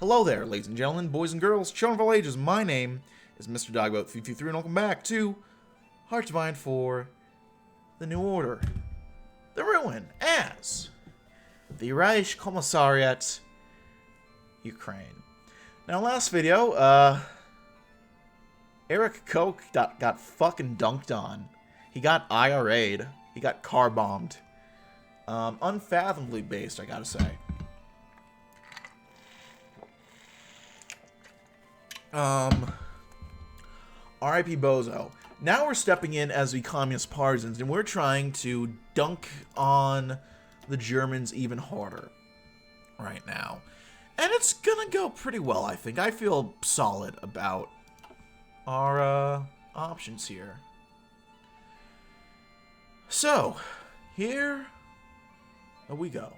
Hello there, ladies and gentlemen, boys and girls, children of all ages. My name is Mr. Dogboat333, and welcome back to Hearts of Iron for the New Order. The Ruin as the Reich Commissariat, Ukraine. Now, last video, Eric Koch got fucking dunked on. He got IRA'd. He got car bombed. Unfathomably based, I gotta say. R.I.P. Bozo. Now we're stepping in as the communist partisans, and we're trying to dunk on the Germans even harder right now. And it's gonna go pretty well, I think. I feel solid about our options here. So, here we go.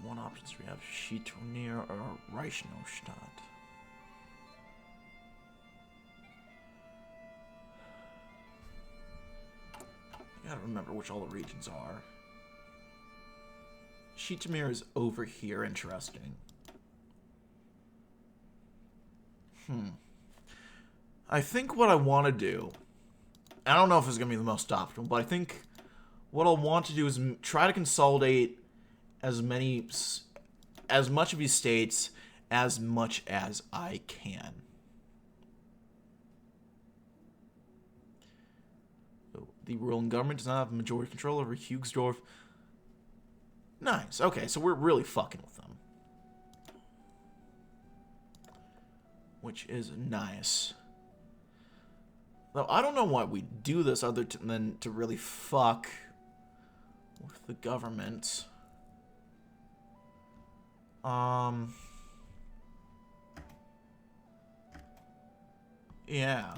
One options we have Schietonier or Reichenstadt. I gotta remember which all the regions are. Schietonier is over here, interesting. I think what I want to do, I don't know if it's going to be the most optimal, but I think what I'll want to do is try to consolidate as much of these states as much as I can. The ruling government does not have majority control over Hugsdorf. Nice. Okay, so we're really fucking with them. Which is nice. Though I don't know why we do this other than to really fuck with the government. Yeah.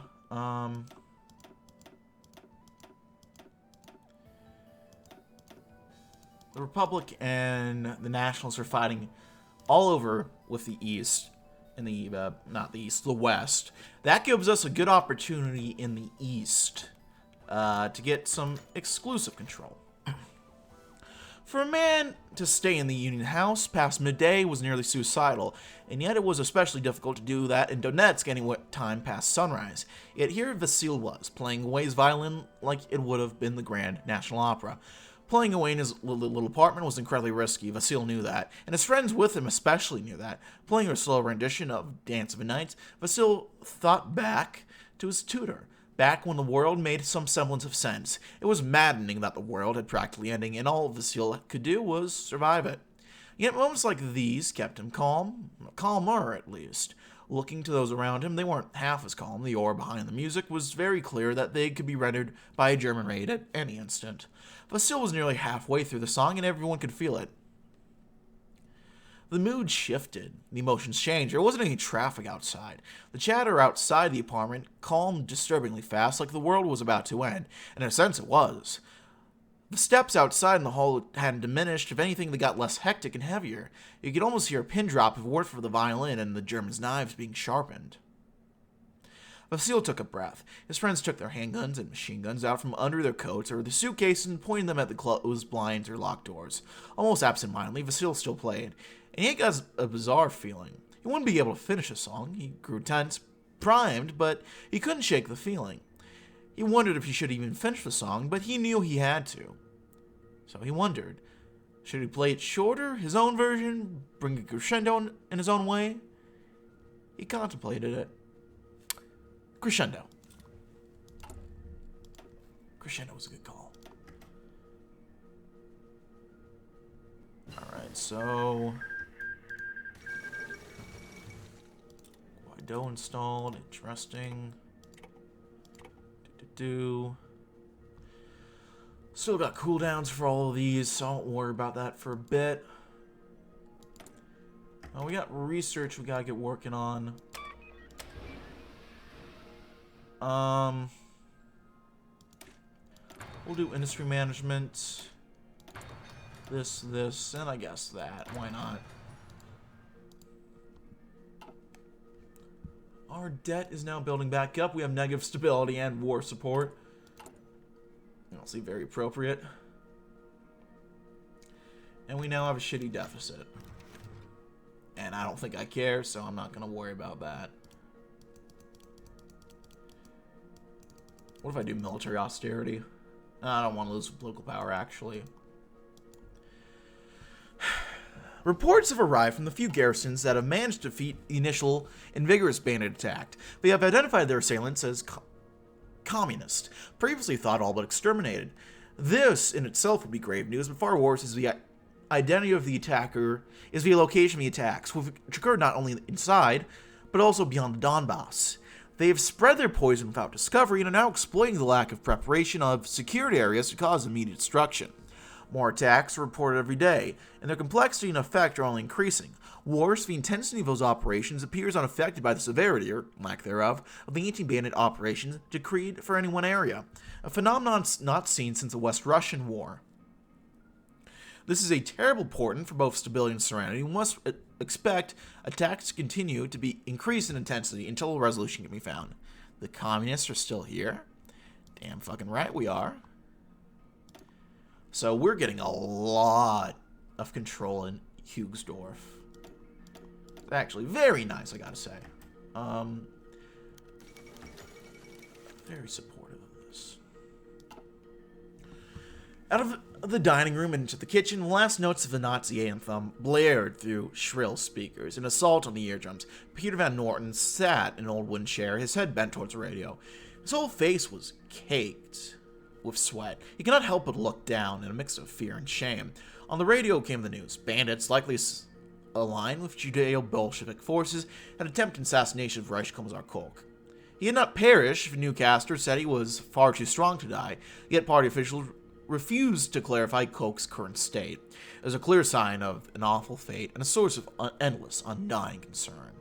The Republic and the Nationalists are fighting all over with the East. In the, not the East, the West. That gives us a good opportunity in the East to get some exclusive control. For a man to stay in the Union House past midday was nearly suicidal, and yet it was especially difficult to do that in Donetsk any time past sunrise. Yet here Vasil was, playing away his violin like it would have been the Grand National Opera. Playing away in his little apartment was incredibly risky. Vasil knew that, and his friends with him especially knew that. Playing a slow rendition of Dance of the Night, Vasil thought back to his tutor. Back when the world made some semblance of sense. It was maddening that the world had practically ending, and all Vasil could do was survive it. Yet moments like these kept him calm, calmer at least. Looking to those around him, they weren't half as calm. The aura behind the music was very clear that they could be rendered by a German raid at any instant. Vasil was nearly halfway through the song, and everyone could feel it. The mood shifted. The emotions changed. There wasn't any traffic outside. The chatter outside the apartment calmed disturbingly fast, like the world was about to end, and in a sense it was. The steps outside in the hall hadn't diminished. If anything, they got less hectic and heavier. You could almost hear a pin drop if it weren't for the violin and the Germans' knives being sharpened. Vasil took a breath. His friends took their handguns and machine guns out from under their coats or the suitcase and pointed them at the closed blinds or locked doors. Almost absent-mindedly, Vasil still played, and he got a bizarre feeling. He wouldn't be able to finish a song. He grew tense, primed, but he couldn't shake the feeling. He wondered if he should even finish the song, but he knew he had to. So he wondered, should he play it shorter, his own version, bring a crescendo in his own way? He contemplated it. Crescendo. Crescendo was a good call. Alright, so Guaido installed, interesting. Still got cooldowns for all of these, so don't worry about that for a bit. Oh, we got research we gotta get working on. We'll do industry management. This, and I guess that. Why not? our debt is now building back up. We have negative stability and war support. Honestly, very appropriate. And we now have a shitty deficit. And I don't think I care, so I'm not going to worry about that. What if I do military austerity? I don't want to lose political power, actually. Reports have arrived from the few garrisons that have managed to defeat the initial and vigorous bandit attack. They have identified their assailants as communist, previously thought all but exterminated. This in itself would be grave news, but far worse is the identity of the attacker is the location of the attacks, which occurred not only inside, but also beyond the Donbass. They have spread their poison without discovery and are now exploiting the lack of preparation of security areas to cause immediate destruction. More attacks are reported every day, and their complexity and effect are only increasing. Worse, the intensity of those operations appears unaffected by the severity, or lack thereof, of the anti-bandit operations decreed for any one area, a phenomenon not seen since the West Russian War. This is a terrible portent for both stability and serenity. We must expect attacks to continue to be increased in intensity until a resolution can be found. The communists are still here. Damn fucking right we are. So we're getting a lot of control in Hugsdorf. It's actually very nice, I gotta say. Very supportive of this. Out of the dining room and into the kitchen, the last notes of the Nazi anthem blared through shrill speakers. An assault on the eardrums. Peter Van Norton sat in an old wooden chair, his head bent towards the radio. His whole face was caked with sweat. He could not help but look down in a mix of fear and shame. On the radio came the news. Bandits, likely aligned with Judeo-Bolshevik forces, had attempted assassination of Reichskommissar Koch. He had not perished. Newcaster said he was far too strong to die, yet party officials refused to clarify Koch's current state. It was a clear sign of an awful fate and a source of endless, undying concern.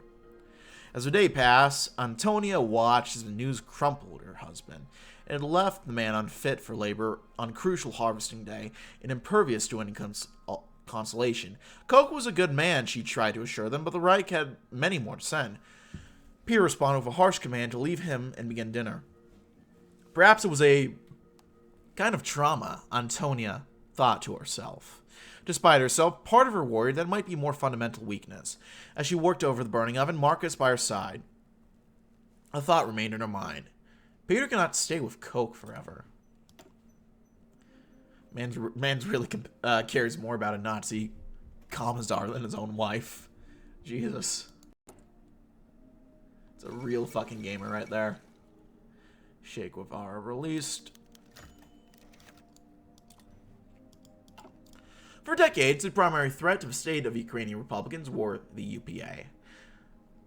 As the day passed, Antonia watched as the news crumpled her husband. It had left the man unfit for labor on crucial harvesting day and impervious to any consolation. Koch was a good man, she tried to assure them, but the Reich had many more to send. Peter responded with a harsh command to leave him and begin dinner. Perhaps it was a kind of trauma, Antonia thought to herself. Despite herself, part of her worried that it might be more fundamental weakness. As she worked over the burning oven, Marcus by her side, a thought remained in her mind. Peter cannot stay with Koch forever. Man's really cares more about a Nazi commissar than his own wife. Jesus. It's a real fucking gamer right there. Che Guevara released. For decades, the primary threat to the state of Ukrainian Republicans were the UPA.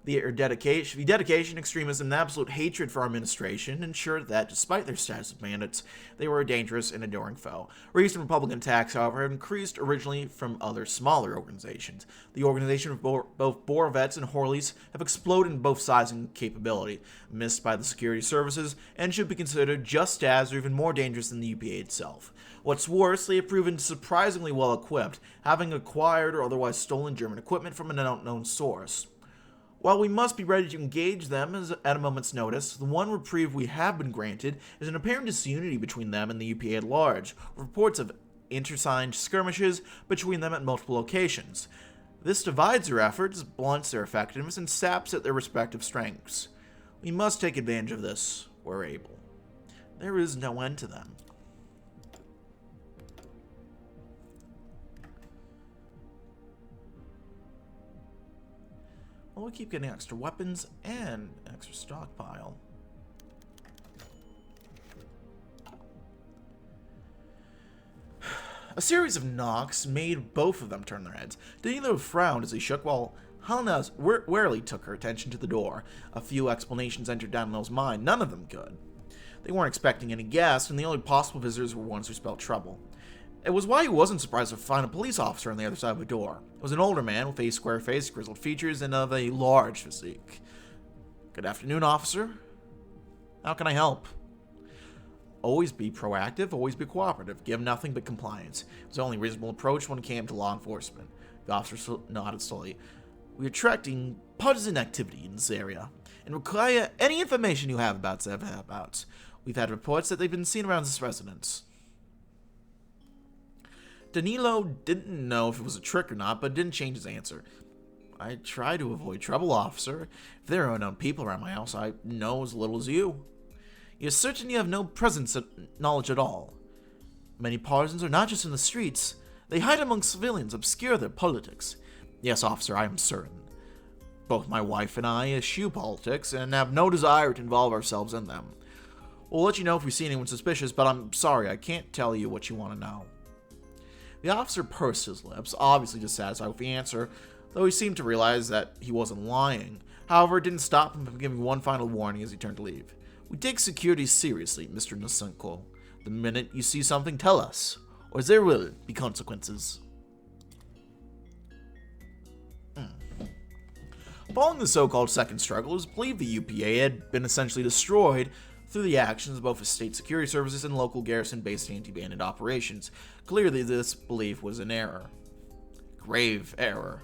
The dedication, extremism, and absolute hatred for our administration ensured that, despite their status as bandits, they were a dangerous and enduring foe. Recent Republican attacks, however, have increased originally from other smaller organizations. The organization of both Borovets and Horlys have exploded in both size and capability, missed by the security services, and should be considered just as or even more dangerous than the UPA itself. What's worse, they have proven surprisingly well equipped, having acquired or otherwise stolen German equipment from an unknown source. While we must be ready to engage them at a moment's notice, the one reprieve we have been granted is an apparent disunity between them and the UPA at large, reports of intersigned skirmishes between them at multiple locations. This divides their efforts, blunts their effectiveness, and saps at their respective strengths. We must take advantage of this where able. There is no end to them. Well, we keep getting extra weapons and extra stockpile. A series of knocks made both of them turn their heads. Danilo frowned as he shook, while Helena warily took her attention to the door. A few explanations entered Danilo's mind, none of them good. They weren't expecting any guests, and the only possible visitors were ones who spelled trouble. It was why he wasn't surprised to find a police officer on the other side of the door. It was an older man with a square face, grizzled features, and of a large physique. Good afternoon, officer. How can I help? Always be proactive, always be cooperative. Give nothing but compliance. It was the only reasonable approach when it came to law enforcement. The officer nodded slowly. We are attracting partisan activity in this area. and require any information you have about their whereabouts. We've had reports that they've been seen around this residence. Danilo didn't know if it was a trick or not, but didn't change his answer. I try to avoid trouble, officer. If there are unknown people around my house, I know as little as you. You're certain you have no presence knowledge at all. Many partisans are not just in the streets. They hide among civilians, obscure their politics. Yes, officer, I am certain. Both my wife and I eschew politics and have no desire to involve ourselves in them. We'll let you know if we see anyone suspicious, but I'm sorry, I can't tell you what you want to know. The officer pursed his lips, obviously dissatisfied with the answer, though he seemed to realize that he wasn't lying. However, it didn't stop him from giving one final warning as he turned to leave. We take security seriously, Mr. Nasenko. The minute you see something, tell us, or there will be consequences. Following the so-called second struggle, it was believed the UPA had been essentially destroyed through the actions of both the state security services and local garrison-based anti-bandit operations. Clearly, this belief was an error. Grave error.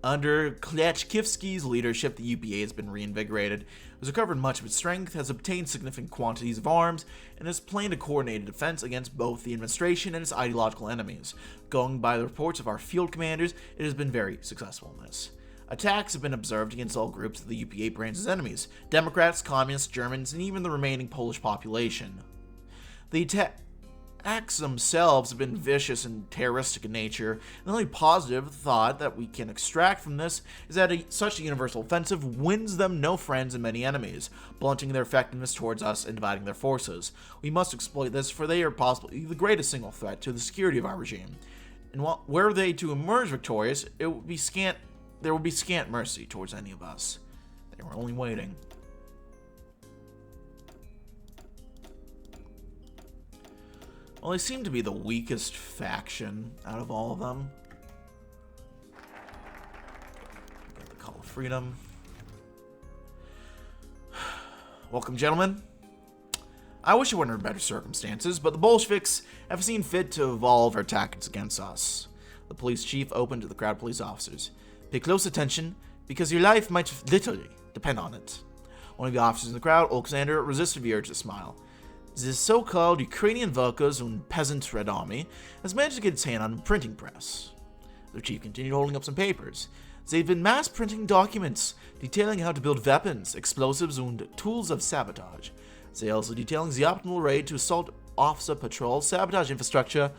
Under Klyachkivsky's leadership, the UPA has been reinvigorated, has recovered much of its strength, has obtained significant quantities of arms, and has planned a coordinated defense against both the administration and its ideological enemies. Going by the reports of our field commanders, it has been very successful in this. Attacks have been observed against all groups of the UPA branch's enemies: Democrats, Communists, Germans, and even the remaining Polish population. The attacks themselves have been vicious and terroristic in nature, and the only positive thought that we can extract from this is that such a universal offensive wins them no friends and many enemies, blunting their effectiveness towards us and dividing their forces. We must exploit this, for they are possibly the greatest single threat to the security of our regime. And were they to emerge victorious, there would be scant mercy towards any of us. They were only waiting. Well, they seem to be the weakest faction out of all of them. Got the Call of Freedom. Welcome, gentlemen. I wish it were under better circumstances, but the Bolsheviks have seen fit to evolve our tactics against us. The police chief opened to the crowd of police officers. Pay close attention, because your life might literally depend on it. One of the officers in the crowd, Alexander, resisted the urge to smile. The so-called Ukrainian workers and peasant Red Army has managed to get its hand on a printing press. The chief continued holding up some papers. They've been mass printing documents detailing how to build weapons, explosives, and tools of sabotage. They also detailing the optimal raid to assault officer patrols, sabotage infrastructure,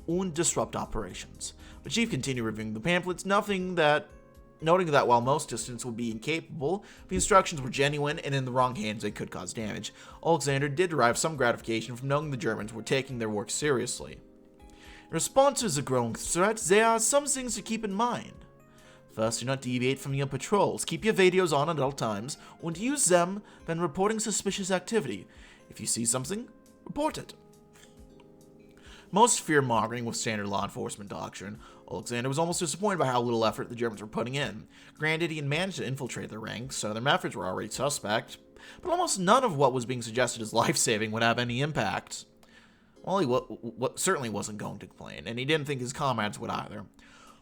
and disrupt operations. The chief continued reviewing the pamphlets, noting that while most dissidents would be incapable, the instructions were genuine and in the wrong hands they could cause damage. Alexander did derive some gratification from knowing the Germans were taking their work seriously. In response to the growing threat, there are some things to keep in mind. First, do not deviate from your patrols. Keep your radios on at all times, and use them when reporting suspicious activity. If you see something, report it. Most fear-mongering was standard law enforcement doctrine. Alexander was almost disappointed by how little effort the Germans were putting in. Granted, he had managed to infiltrate their ranks, so their methods were already suspect, but almost none of what was being suggested as life-saving would have any impact. Well, he certainly wasn't going to complain, and he didn't think his comrades would either.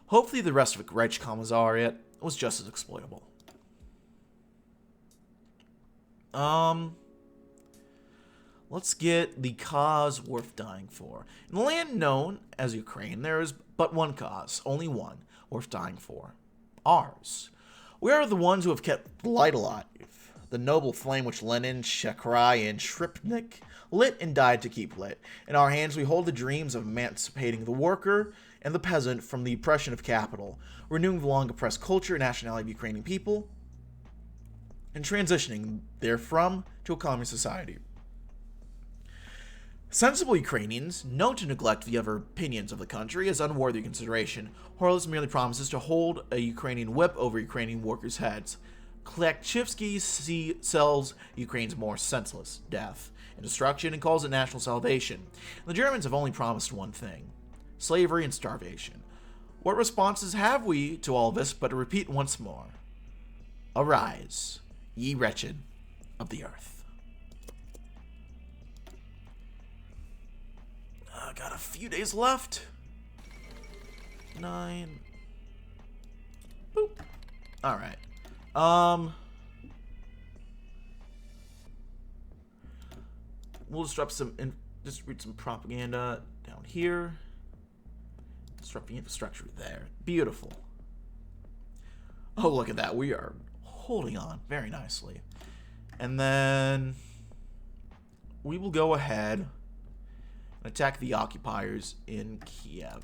Hopefully the rest of the Reich Commissariat was just as exploitable. Let's get the cause worth dying for. In the land known as Ukraine, there is but one cause, only one, worth dying for. Ours. We are the ones who have kept the light alive, the noble flame which Lenin, Shekrai, and Shripnik lit and died to keep lit. In our hands we hold the dreams of emancipating the worker and the peasant from the oppression of capital, renewing the long-oppressed culture and nationality of Ukrainian people, and transitioning therefrom to a communist society. Sensible Ukrainians know to neglect the other opinions of the country as unworthy of consideration. Horowitz merely promises to hold a Ukrainian whip over Ukrainian workers' heads. Klyachkivsky sells Ukraine's more senseless death and destruction and calls it national salvation. The Germans have only promised one thing: slavery and starvation. What responses have we to all this but to repeat once more? Arise, ye wretched of the earth. Got a few days left. 9. Boop. Alright. we'll disrupt just read some propaganda down here. Disrupt the infrastructure there. Beautiful. Oh, look at that. We are holding on very nicely. And then we will go ahead and attack the occupiers in Kiev.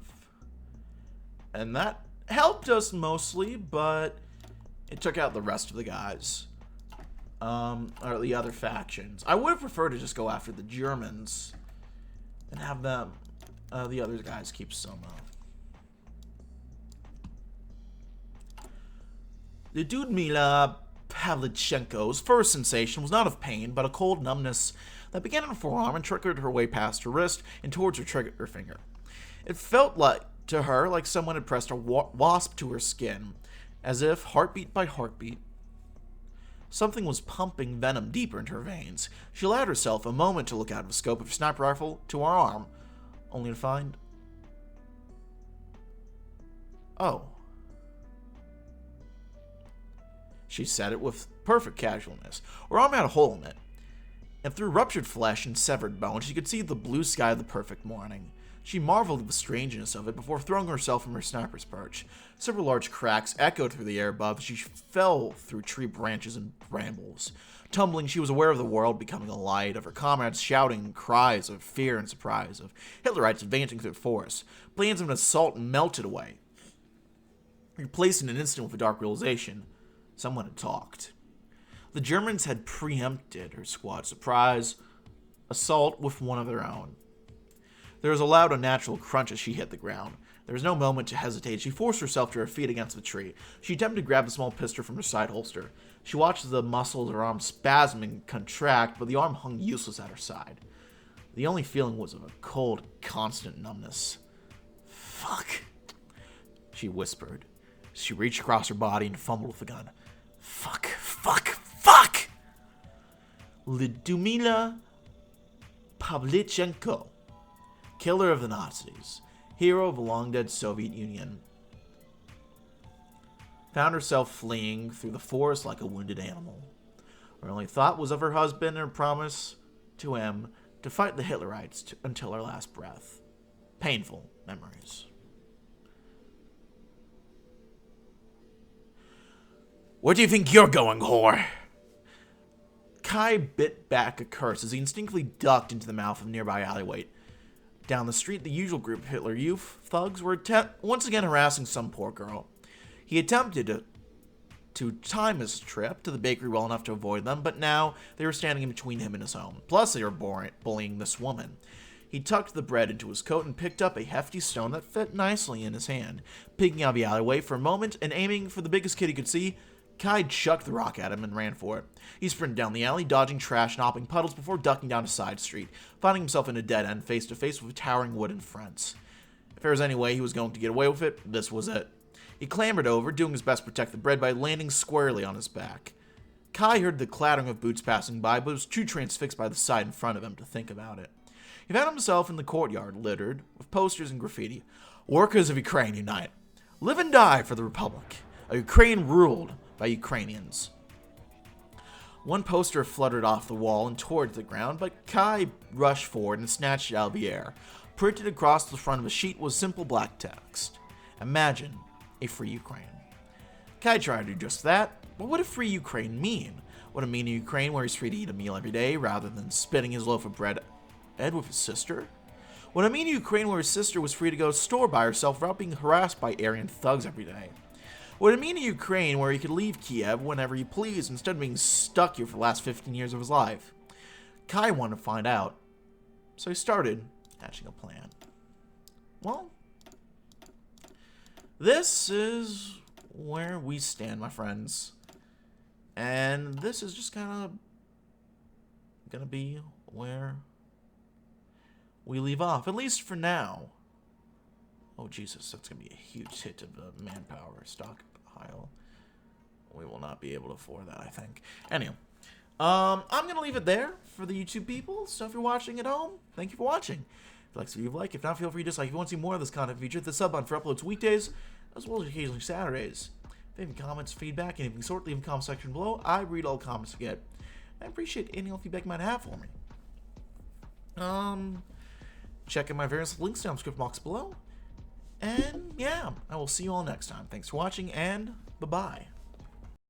And that helped us mostly, but it took out the rest of the guys. Or the other factions. I would have preferred to just go after the Germans and have them, the other guys keep some. Lyudmila Pavlichenko's first sensation was not of pain, but a cold numbness that began in her forearm and trickled her way past her wrist and towards her trigger finger. It felt to her like someone had pressed a wasp to her skin, as if, heartbeat by heartbeat, something was pumping venom deeper into her veins. She allowed herself a moment to look out of the scope of her sniper rifle to her arm, only to find... Oh. She said it with perfect casualness. Her arm had a hole in it, and through ruptured flesh and severed bone, she could see the blue sky of the perfect morning. She marveled at the strangeness of it before throwing herself from her sniper's perch. Several large cracks echoed through the air above as she fell through tree branches and brambles. Tumbling, she was aware of the world becoming a light, of her comrades shouting cries of fear and surprise, of Hitlerites advancing through the forest. Plans of an assault melted away, replaced in an instant with a dark realization. Someone had talked. The Germans had preempted her squad surprise assault with one of their own. There was a loud, unnatural crunch as she hit the ground. There was no moment to hesitate. She forced herself to her feet against the tree. She attempted to grab the small pistol from her side holster. She watched the muscles of her arm spasm and contract, but the arm hung useless at her side. The only feeling was of a cold, constant numbness. Fuck, she whispered. She reached across her body and fumbled with the gun. Fuck, fuck, fuck! Lyudmila Pavlichenko, killer of the Nazis, hero of the long-dead Soviet Union, found herself fleeing through the forest like a wounded animal. Her only thought was of her husband and her promise to him to fight the Hitlerites until her last breath. Painful memories. Where do you think you're going, whore? Kai bit back a curse as he instinctively ducked into the mouth of a nearby alleyway. Down the street, the usual group of Hitler Youth thugs were once again harassing some poor girl. He attempted to time his trip to the bakery well enough to avoid them, but now they were standing in between him and his home. Plus, they were bullying this woman. He tucked the bread into his coat and picked up a hefty stone that fit nicely in his hand. Peeking out of the alleyway for a moment and aiming for the biggest kid he could see, Kai chucked the rock at him and ran for it. He sprinted down the alley, dodging trash and hopping puddles before ducking down a side street, finding himself in a dead end face to face with a towering wooden fence. If there was any way he was going to get away with it, this was it. He clambered over, doing his best to protect the bread by landing squarely on his back. Kai heard the clattering of boots passing by, but was too transfixed by the sight in front of him to think about it. He found himself in the courtyard, littered with posters and graffiti. Workers of Ukraine unite. Live and die for the Republic. A Ukraine ruled by Ukrainians. One poster fluttered off the wall and towards the ground, but Kai rushed forward and snatched it out of the air. Printed across the front of a sheet was simple black text. Imagine a free Ukraine. Kai tried to do just that, but what would a free Ukraine mean? Would it mean a Ukraine where he's free to eat a meal every day rather than spitting his loaf of bread with his sister? Would it mean a Ukraine where his sister was free to go to the store by herself without being harassed by Aryan thugs every day? Would it mean a Ukraine where he could leave Kiev whenever he pleased instead of being stuck here for the last 15 years of his life? Kai wanted to find out, so he started hatching a plan. Well, this is where we stand, my friends. And this is just kind of going to be where we leave off, at least for now. Oh, Jesus, that's going to be a huge hit of the manpower stockpile. We will not be able to afford that, I think. Anyway, I'm going to leave it there for the YouTube people. So if you're watching at home, thank you for watching. If you like, so you like. If not, feel free to dislike. If you want to see more of this content feature, hit the sub button for uploads weekdays, as well as occasionally Saturdays. If you have any comments, feedback, anything sort, leave in the comment section below. I read all comments I get. I appreciate any feedback you might have for me. check in my various links down in the description box below. And yeah, I will see you all next time. Thanks for watching, and bye-bye.